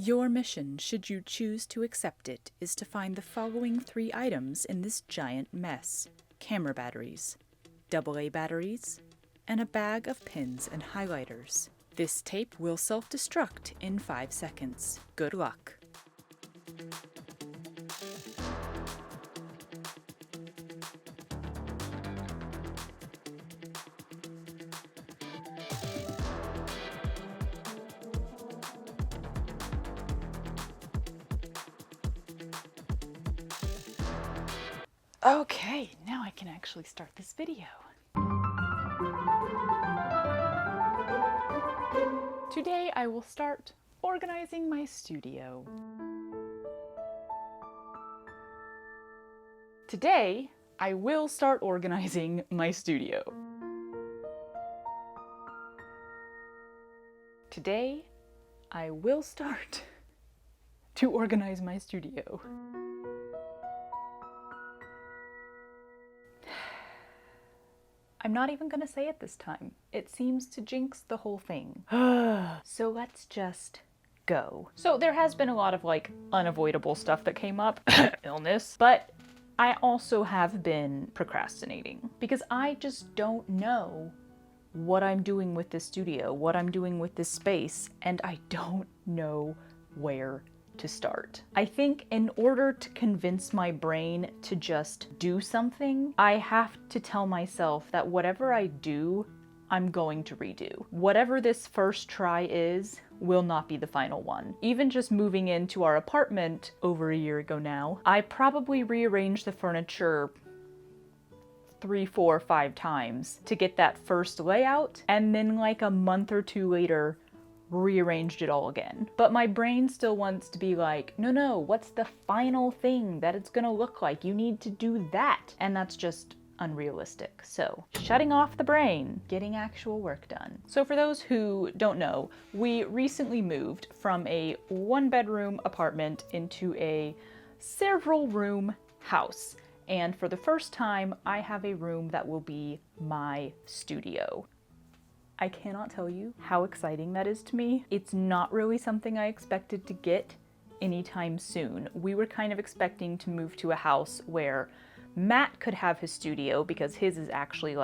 Your mission, should you choose to accept it, is to find the following 3 items in this giant mess. Camera batteries, AA batteries, and a bag of pins and highlighters. This tape will self-destruct in 5 seconds. Good luck. Okay, now I can actually start this video. Today I will start organizing my studio. Today I will start organizing my studio. Today I will start to organize my studio. I'm not even gonna say it this time. It seems to jinx the whole thing. So let's just go. So there has been a lot of unavoidable stuff that came up, illness, but I also have been procrastinating because I just don't know what I'm doing with this studio, what I'm doing with this space, and I don't know where to start. I think in order to convince my brain to just do something, I have to tell myself that whatever I do, I'm going to redo. Whatever this first try is, will not be the final one. Even just moving into our apartment over a year ago now, I probably rearranged the furniture 3, 4, 5 times to get that first layout, and then a month or 2 later, rearranged it all again. But my brain still wants to be like, no, what's the final thing that it's gonna look like? You need to do that. And that's just unrealistic. So shutting off the brain, getting actual work done. So for those who don't know, we recently moved from a 1-bedroom apartment into a several room house. And for the first time, I have a room that will be my studio. I cannot tell you how exciting that is to me. It's not really something I expected to get anytime soon. We were kind of expecting to move to a house where Matt could have his studio because his is actually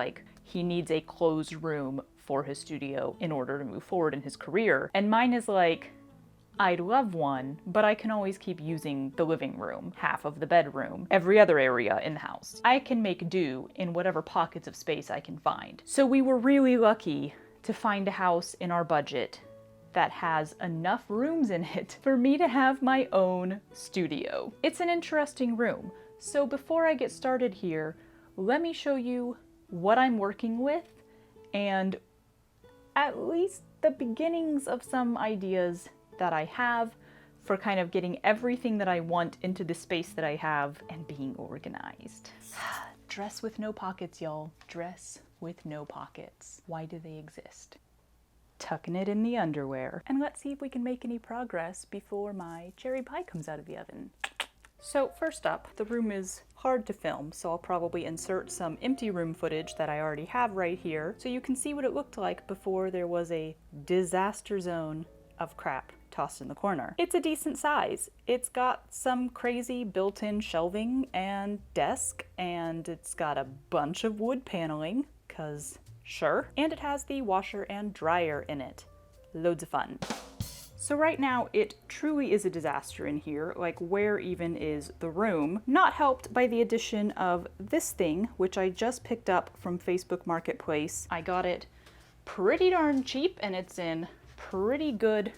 he needs a closed room for his studio in order to move forward in his career. And mine is I'd love one, but I can always keep using the living room, half of the bedroom, every other area in the house. I can make do in whatever pockets of space I can find. So we were really lucky to find a house in our budget that has enough rooms in it for me to have my own studio. It's an interesting room. So before I get started here, let me show you what I'm working with and at least the beginnings of some ideas that I have for kind of getting everything that I want into the space that I have and being organized. Dress with no pockets, y'all. Dress with no pockets. Why do they exist? Tucking it in the underwear. And let's see if we can make any progress before my cherry pie comes out of the oven. So first up, the room is hard to film, so I'll probably insert some empty room footage that I already have right here so you can see what it looked like before there was a disaster zone of crap tossed in the corner. It's a decent size. It's got some crazy built-in shelving and desk, and it's got a bunch of wood paneling, 'cause sure. And it has the washer and dryer in it. Loads of fun. So right now it truly is a disaster in here, where even is the room? Not helped by the addition of this thing, which I just picked up from Facebook Marketplace. I got it pretty darn cheap and it's in pretty good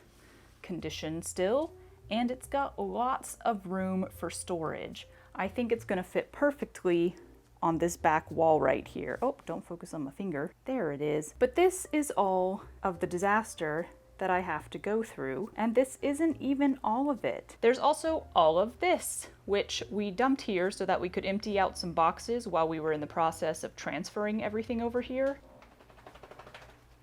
condition still, and it's got lots of room for storage. I think it's gonna fit perfectly on this back wall right here. Oh, don't focus on my finger. There it is. But this is all of the disaster that I have to go through, and this isn't even all of it. There's also all of this, which we dumped here so that we could empty out some boxes while we were in the process of transferring everything over here.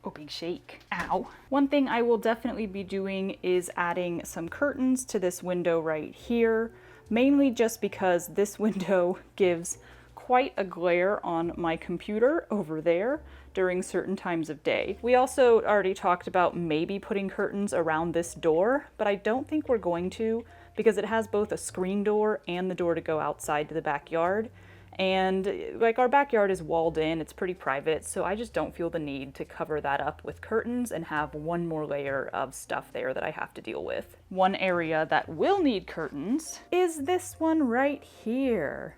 Oh, big shake. Ow. One thing I will definitely be doing is adding some curtains to this window right here, mainly just because this window gives quite a glare on my computer over there during certain times of day. We also already talked about maybe putting curtains around this door, but I don't think we're going to because it has both a screen door and the door to go outside to the backyard. And like our backyard is walled in, it's pretty private, so I just don't feel the need to cover that up with curtains and have one more layer of stuff there that I have to deal with. One area that will need curtains is this one right here.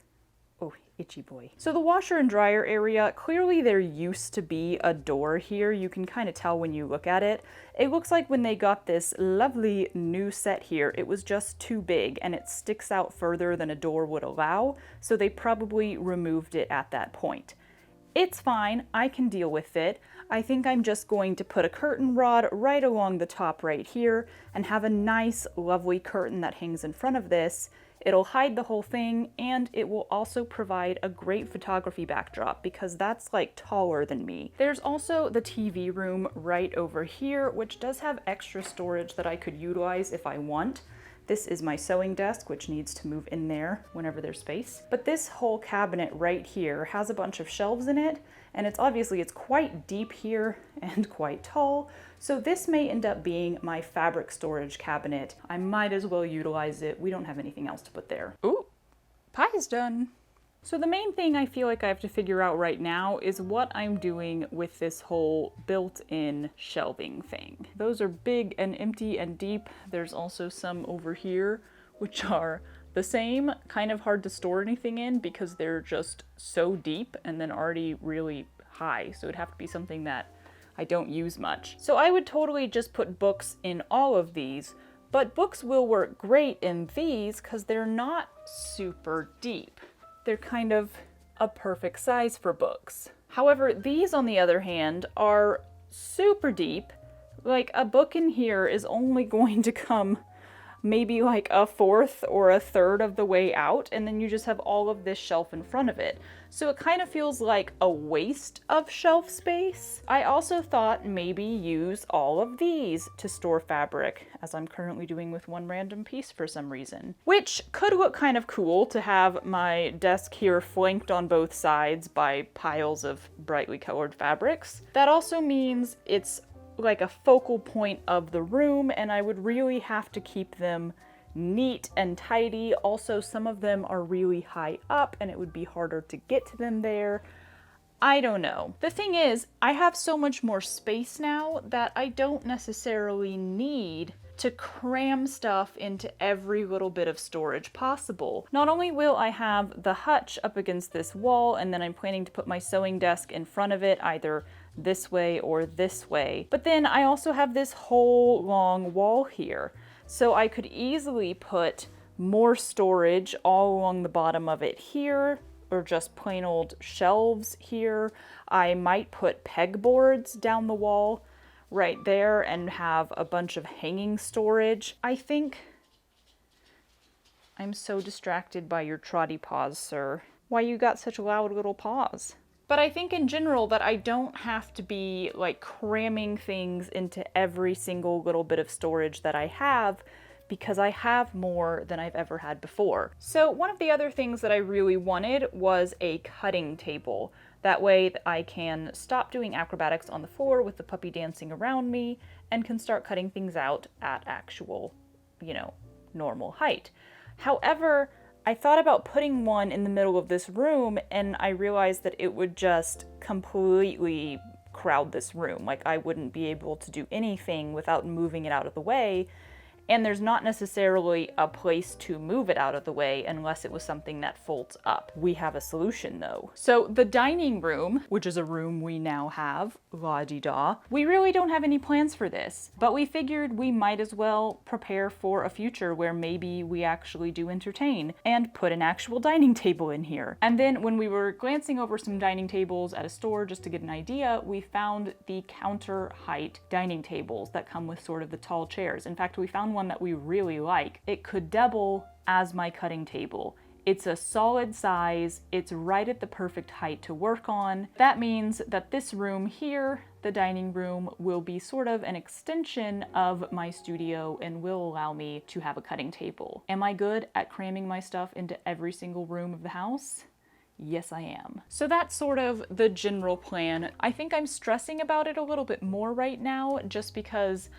Oh, itchy boy. So the washer and dryer area, clearly there used to be a door here. You can kind of tell when you look at it. It looks like when they got this lovely new set here, it was just too big and it sticks out further than a door would allow. So they probably removed it at that point. It's fine, I can deal with it. I think I'm just going to put a curtain rod right along the top right here and have a nice, lovely curtain that hangs in front of this. It'll hide the whole thing, and it will also provide a great photography backdrop because that's like taller than me. There's also the TV room right over here, which does have extra storage that I could utilize if I want. This is my sewing desk, which needs to move in there whenever there's space. But this whole cabinet right here has a bunch of shelves in it, and it's quite deep here and quite tall. So this may end up being my fabric storage cabinet. I might as well utilize it. We don't have anything else to put there. Ooh, pie is done. So the main thing I feel like I have to figure out right now is what I'm doing with this whole built-in shelving thing. Those are big and empty and deep. There's also some over here, which are the same, kind of hard to store anything in because they're just so deep and then already really high. So it'd have to be something that I don't use much. So I would totally just put books in all of these, but books will work great in these because they're not super deep. They're kind of a perfect size for books. However, these on the other hand are super deep. Like a book in here is only going to come maybe like a fourth or a third of the way out, and then you just have all of this shelf in front of it. So it kind of feels like a waste of shelf space. I also thought maybe use all of these to store fabric, as I'm currently doing with one random piece for some reason. Which could look kind of cool to have my desk here flanked on both sides by piles of brightly colored fabrics. That also means it's like a focal point of the room, and I would really have to keep them neat and tidy. Also, some of them are really high up and it would be harder to get to them there. I don't know. The thing is, I have so much more space now that I don't necessarily need to cram stuff into every little bit of storage possible. Not only will I have the hutch up against this wall, and then I'm planning to put my sewing desk in front of it, either this way or this way, but then I also have this whole long wall here. So I could easily put more storage all along the bottom of it here, or just plain old shelves here. I might put pegboards down the wall right there and have a bunch of hanging storage. I think I'm so distracted by your trotty paws, sir. Why you got such loud little paws? But I think in general that I don't have to be like cramming things into every single little bit of storage that I have, because I have more than I've ever had before. So one of the other things that I really wanted was a cutting table. That way I can stop doing acrobatics on the floor with the puppy dancing around me and can start cutting things out at actual, normal height. However, I thought about putting one in the middle of this room, and I realized that it would just completely crowd this room. Like, I wouldn't be able to do anything without moving it out of the way. And there's not necessarily a place to move it out of the way unless it was something that folds up. We have a solution though. So the dining room, which is a room we now have, la-di-da, we really don't have any plans for this, but we figured we might as well prepare for a future where maybe we actually do entertain and put an actual dining table in here. And then when we were glancing over some dining tables at a store just to get an idea, we found the counter height dining tables that come with sort of the tall chairs. In fact, we found one that we really like. It could double as my cutting table. It's a solid size, it's right at the perfect height to work on. That means that this room here, the dining room, will be sort of an extension of my studio and will allow me to have a cutting table. Am I good at cramming my stuff into every single room of the house? Yes, I am. So that's sort of the general plan. I think I'm stressing about it a little bit more right now just because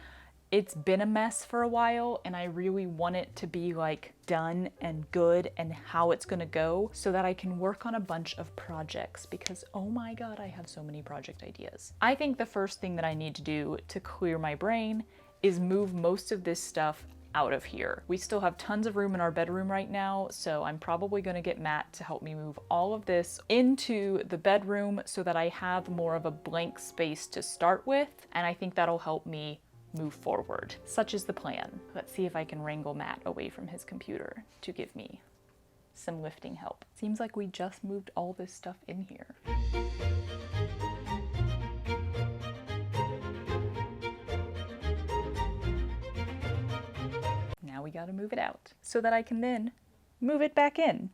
it's been a mess for a while and I really want it to be like done and good and how it's gonna go so that I can work on a bunch of projects because oh my god, I have so many project ideas. I think the first thing that I need to do to clear my brain is move most of this stuff out of here. We still have tons of room in our bedroom right now, so I'm probably gonna get Matt to help me move all of this into the bedroom so that I have more of a blank space to start with, and I think that'll help me move forward. Such is the plan. Let's see if I can wrangle Matt away from his computer to give me some lifting help. Seems like we just moved all this stuff in here. Now we gotta move it out so that I can then move it back in.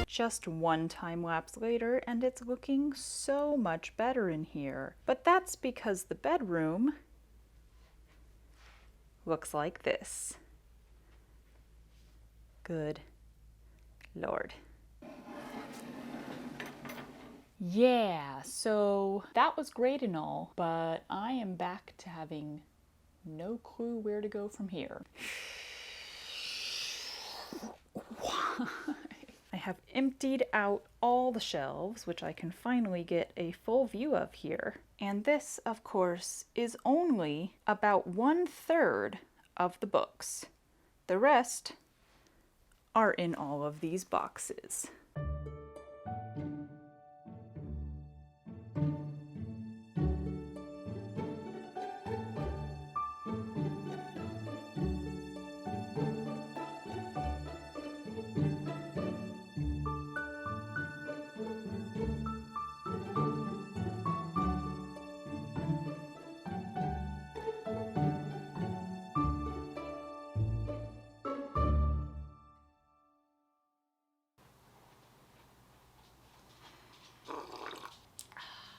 Just one time lapse later and it's looking so much better in here. But that's because the bedroom looks like this. Good Lord. Yeah, so that was great and all, but I am back to having no clue where to go from here. Why? I have emptied out all the shelves, which I can finally get a full view of here. And this, of course, is only about 1/3 of the books. The rest are in all of these boxes.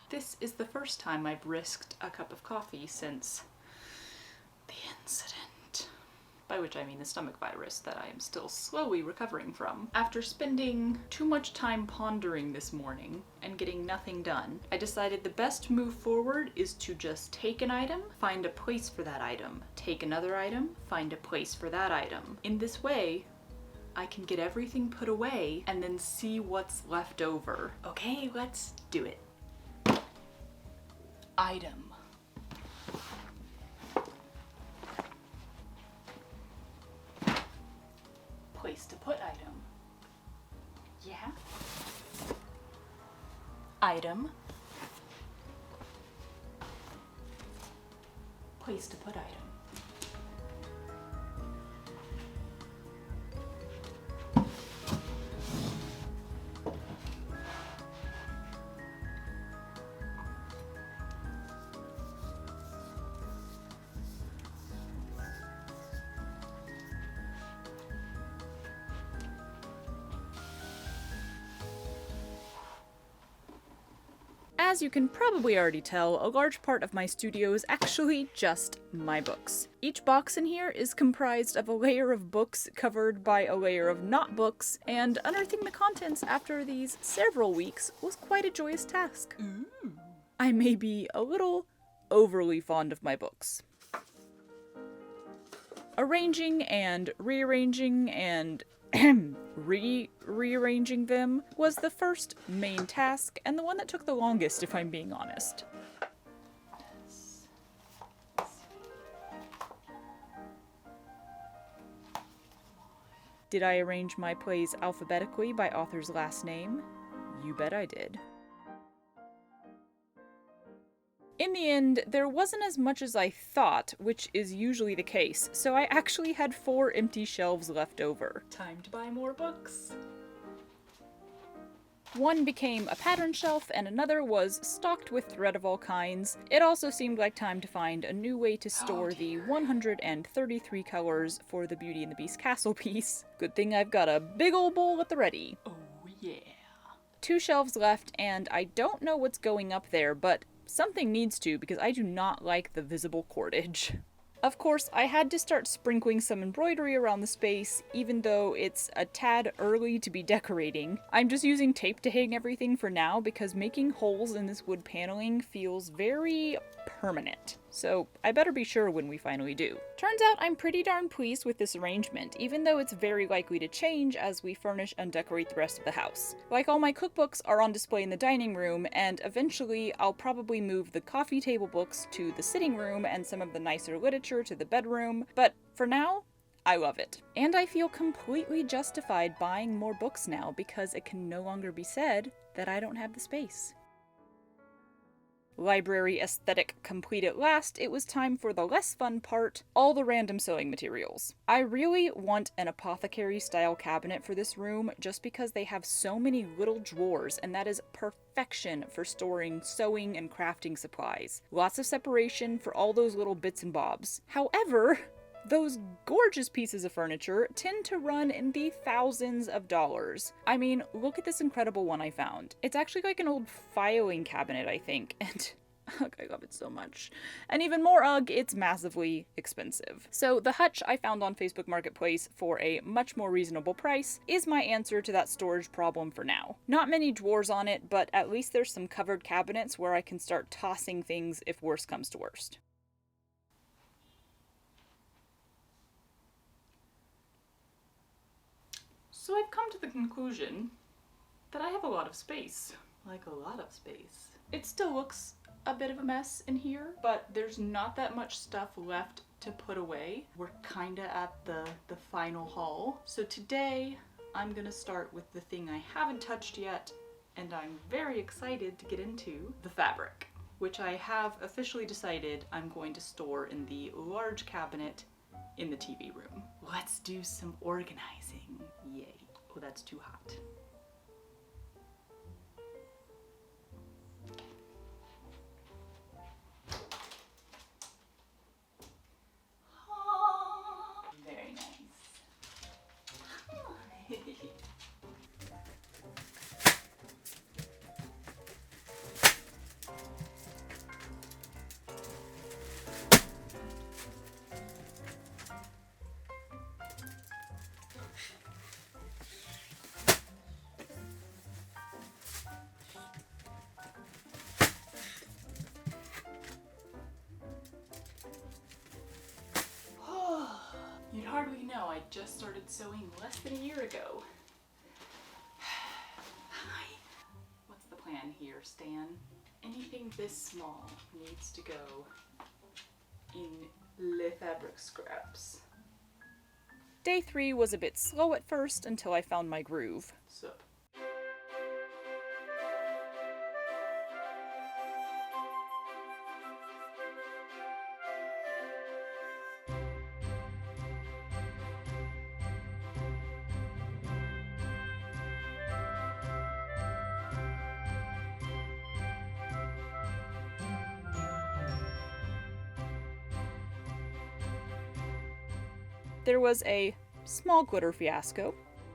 This is the first time I've risked a cup of coffee since the incident. By which I mean the stomach virus that I am still slowly recovering from. After spending too much time pondering this morning and getting nothing done, I decided the best move forward is to just take an item, find a place for that item, take another item, find a place for that item. In this way, I can get everything put away and then see what's left over. Okay, let's do it. Item. Place to put item. Yeah. Item. Place to put item. As you can probably already tell, a large part of my studio is actually just my books. Each box in here is comprised of a layer of books covered by a layer of not books, and unearthing the contents after these several weeks was quite a joyous task. I may be a little overly fond of my books. Arranging and rearranging and rearranging them was the first main task, and the one that took the longest, if I'm being honest. Did I arrange my plays alphabetically by author's last name? You bet I did. In the end, there wasn't as much as I thought, which is usually the case, so I actually had 4 empty shelves left over. Time to buy more books. One became a pattern shelf and another was stocked with thread of all kinds. It also seemed like time to find a new way to store the 133 colors for the Beauty and the Beast castle piece. Good thing I've got a big ol' bowl at the ready. Oh yeah. 2 shelves left, and I don't know what's going up there, but something needs to because I do not like the visible cordage. Of course, I had to start sprinkling some embroidery around the space, even though it's a tad early to be decorating. I'm just using tape to hang everything for now because making holes in this wood paneling feels very permanent. So I better be sure when we finally do. Turns out I'm pretty darn pleased with this arrangement, even though it's very likely to change as we furnish and decorate the rest of the house. Like, all my cookbooks are on display in the dining room, and eventually I'll probably move the coffee table books to the sitting room and some of the nicer literature to the bedroom, but for now, I love it. And I feel completely justified buying more books now because it can no longer be said that I don't have the space. Library aesthetic complete at last, it was time for the less fun part, all the random sewing materials. I really want an apothecary style cabinet for this room just because they have so many little drawers, and that is perfection for storing sewing and crafting supplies. Lots of separation for all those little bits and bobs. However, those gorgeous pieces of furniture tend to run in the thousands of dollars. I mean, look at this incredible one I found. It's actually like an old filing cabinet, I think, and ugh, I love it so much. And even more ugh, it's massively expensive. So the hutch I found on Facebook Marketplace for a much more reasonable price is my answer to that storage problem for now. Not many drawers on it, but at least there's some covered cabinets where I can start tossing things if worst comes to worst. So I've come to the conclusion that I have a lot of space. Like, a lot of space. It still looks a bit of a mess in here, but there's not that much stuff left to put away. We're kinda at the final haul. So today I'm gonna start with the thing I haven't touched yet, and I'm very excited to get into the fabric, which I have officially decided I'm going to store in the large cabinet in the TV room. Let's do some organizing. Yay. Oh, that's too hot. Oh, very nice. You'd hardly know I just started sewing less than a year ago. Hi. What's the plan here, Stan? Anything this small needs to go in le fabric scraps. Day 3 was a bit slow at first until I found my groove. Sup? There was a small glitter fiasco,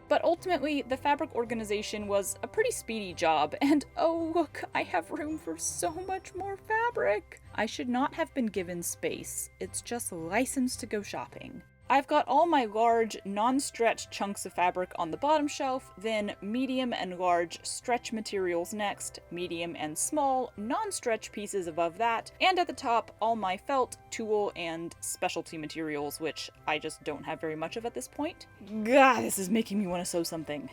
but ultimately the fabric organization was a pretty speedy job, and oh look, I have room for so much more fabric! I should not have been given space, it's just licensed to go shopping. I've got all my large, non-stretch chunks of fabric on the bottom shelf, then medium and large stretch materials next, medium and small, non-stretch pieces above that, and at the top, all my felt, tulle, and specialty materials, which I just don't have very much of at this point. God, this is making me want to sew something.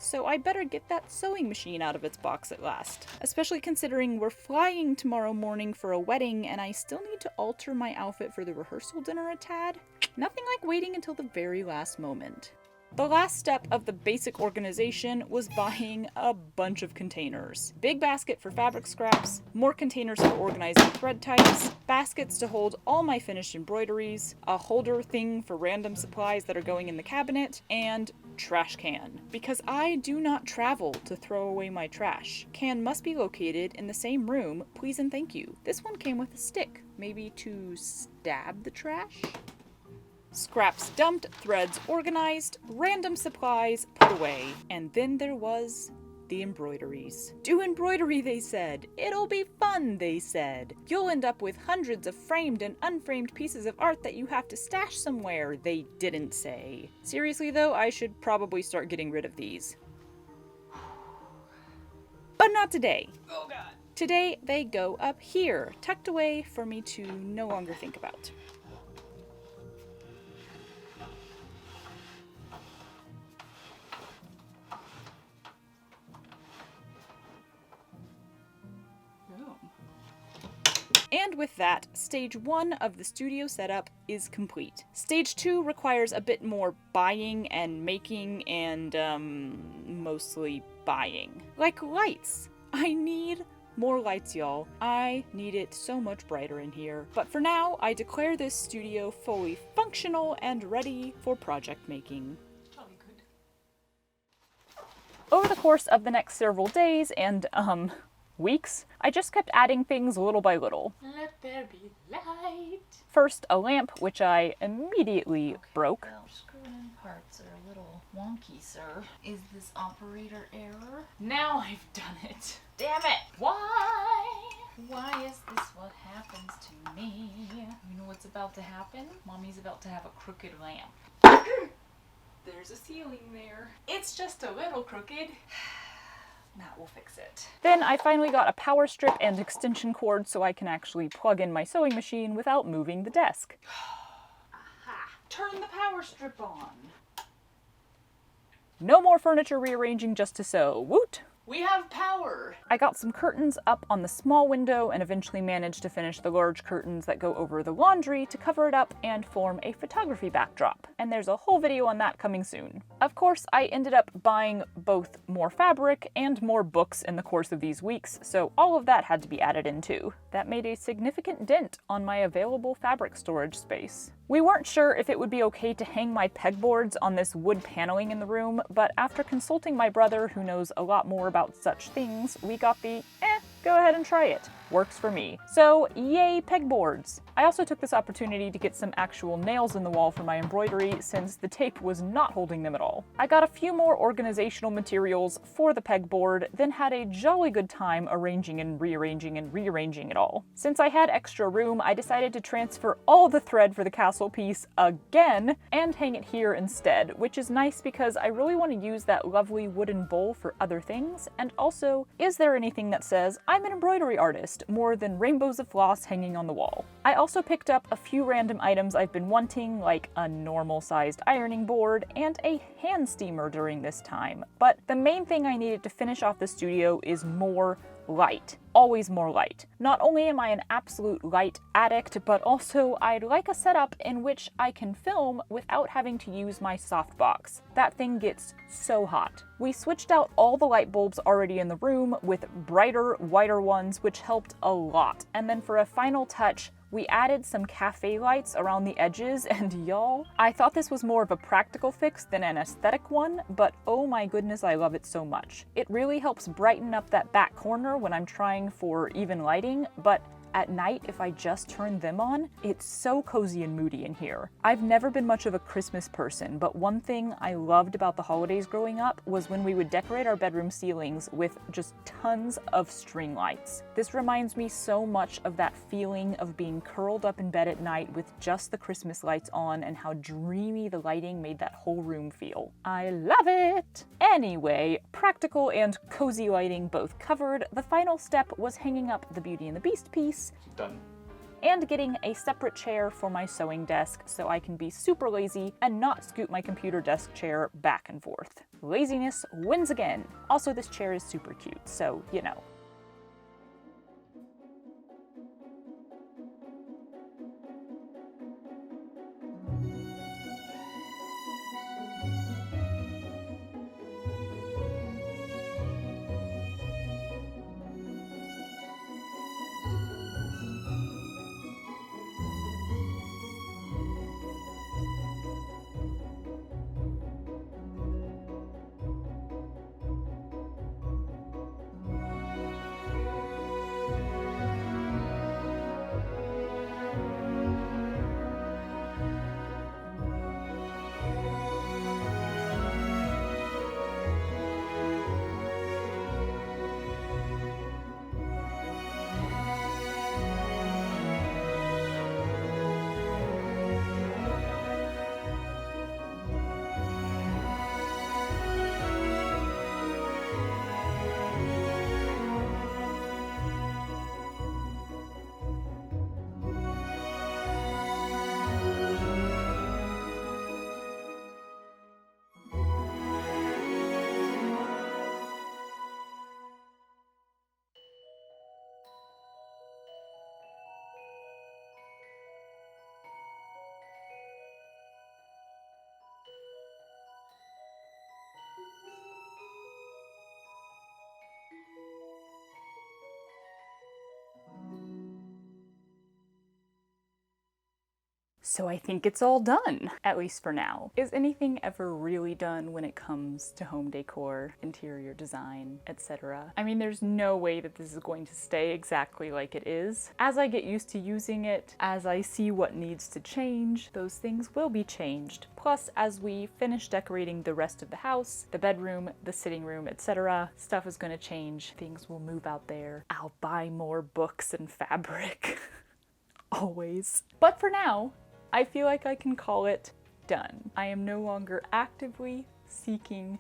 So I better get that sewing machine out of its box at last. Especially considering we're flying tomorrow morning for a wedding and I still need to alter my outfit for the rehearsal dinner a tad. Nothing like waiting until the very last moment. The last step of the basic organization was buying a bunch of containers. Big basket for fabric scraps, more containers for organizing thread types, baskets to hold all my finished embroideries, a holder thing for random supplies that are going in the cabinet, and trash can. Because I do not travel to throw away my trash. Can must be located in the same room, please and thank you. This one came with a stick, maybe to stab the trash? Scraps dumped, threads organized, random supplies put away, and then there was the embroideries. Do embroidery, they said. It'll be fun, they said. You'll end up with hundreds of framed and unframed pieces of art that you have to stash somewhere, they didn't say. Seriously though, I should probably start getting rid of these. But not today. Oh god. Today they go up here, tucked away for me to no longer think about. And with that, stage 1 of the studio setup is complete. Stage 2 requires a bit more buying and making and, mostly buying. Like lights. I need more lights, y'all. I need it so much brighter in here. But for now, I declare this studio fully functional and ready for project making. Over the course of the next several days and, weeks, I just kept adding things little by little. Let there be light. First, a lamp, which I immediately broke. Well, screw-in parts are a little wonky, sir. Is this operator error? Now I've done it. Damn it! Why? Why is this what happens to me? You know what's about to happen? Mommy's about to have a crooked lamp. There's a ceiling there. It's just a little crooked. That will fix it. Then I finally got a power strip and extension cord so I can actually plug in my sewing machine without moving the desk. Aha! Turn the power strip on. No more furniture rearranging just to sew. Woot! We have power! I got some curtains up on the small window and eventually managed to finish the large curtains that go over the laundry to cover it up and form a photography backdrop. And there's a whole video on that coming soon. Of course, I ended up buying both more fabric and more books in the course of these weeks, so all of that had to be added in too. That made a significant dent on my available fabric storage space. We weren't sure if it would be okay to hang my pegboards on this wood paneling in the room, but after consulting my brother, who knows a lot more about such things, we got the, go ahead and try it. Works for me. So, yay pegboards! I also took this opportunity to get some actual nails in the wall for my embroidery since the tape was not holding them at all. I got a few more organizational materials for the pegboard, then had a jolly good time arranging and rearranging it all. Since I had extra room, I decided to transfer all the thread for the castle piece again and hang it here instead, which is nice because I really want to use that lovely wooden bowl for other things, and also, is there anything that says I'm an embroidery artist more than rainbows of floss hanging on the wall? I also picked up a few random items I've been wanting, like a normal-sized ironing board and a hand steamer during this time, but the main thing I needed to finish off the studio is more light. Always more light. Not only am I an absolute light addict, but also I'd like a setup in which I can film without having to use my softbox. That thing gets so hot. We switched out all the light bulbs already in the room with brighter, whiter ones, which helped a lot. And then for a final touch, we added some cafe lights around the edges, and y'all, I thought this was more of a practical fix than an aesthetic one, but oh my goodness, I love it so much. It really helps brighten up that back corner when I'm trying for even lighting, but at night, if I just turn them on, it's so cozy and moody in here. I've never been much of a Christmas person, but one thing I loved about the holidays growing up was when we would decorate our bedroom ceilings with just tons of string lights. This reminds me so much of that feeling of being curled up in bed at night with just the Christmas lights on and how dreamy the lighting made that whole room feel. I love it! Anyway, practical and cozy lighting both covered, the final step was hanging up the Beauty and the Beast piece. Done. And getting a separate chair for my sewing desk so I can be super lazy and not scoot my computer desk chair back and forth. Laziness wins again. Also, this chair is super cute, so, you know. So I think it's all done, at least for now. Is anything ever really done when it comes to home decor, interior design, etc.? I mean, there's no way that this is going to stay exactly like it is. As I get used to using it, as I see what needs to change, those things will be changed. Plus, as we finish decorating the rest of the house, the bedroom, the sitting room, etc., stuff is going to change. Things will move out there. I'll buy more books and fabric. Always. But for now, I feel like I can call it done. I am no longer actively seeking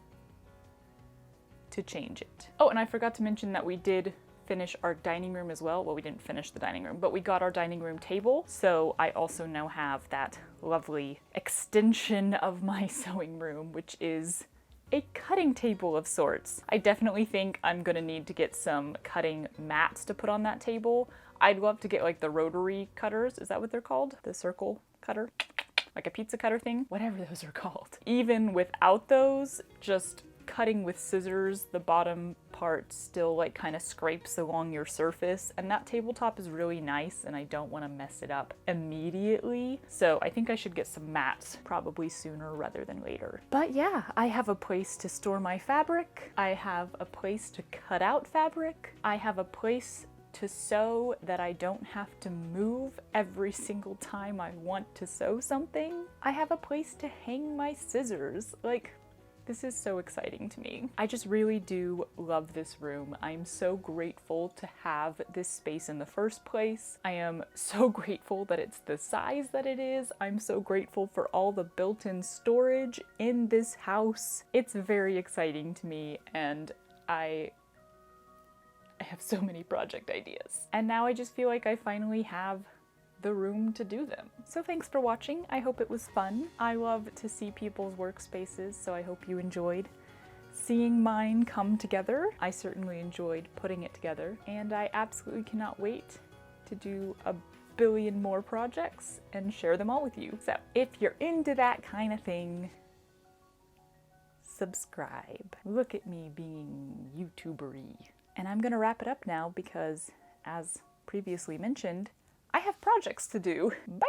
to change it. Oh, and I forgot to mention that we did finish our dining room as well. Well, we didn't finish the dining room, but we got our dining room table. So I also now have that lovely extension of my sewing room, which is a cutting table of sorts. I definitely think I'm gonna need to get some cutting mats to put on that table. I'd love to get like the rotary cutters. Is that what they're called? The circle cutter? Like a pizza cutter thing? Whatever those are called. Even without those, just cutting with scissors, the bottom part still like kind of scrapes along your surface, and that tabletop is really nice and I don't want to mess it up immediately. So I think I should get some mats probably sooner rather than later. But yeah, I have a place to store my fabric. I have a place to cut out fabric. I have a place to sew that I don't have to move every single time I want to sew something. I have a place to hang my scissors. Like, this is so exciting to me. I just really do love this room. I'm so grateful to have this space in the first place. I am so grateful that it's the size that it is. I'm so grateful for all the built-in storage in this house. It's very exciting to me, and I have so many project ideas. And now I just feel like I finally have the room to do them. So thanks for watching. I hope it was fun. I love to see people's workspaces, so I hope you enjoyed seeing mine come together. I certainly enjoyed putting it together, and I absolutely cannot wait to do a billion more projects and share them all with you. So if you're into that kind of thing, subscribe. Look at me being YouTuber-y. And I'm gonna wrap it up now because, as previously mentioned, I have projects to do. Bye!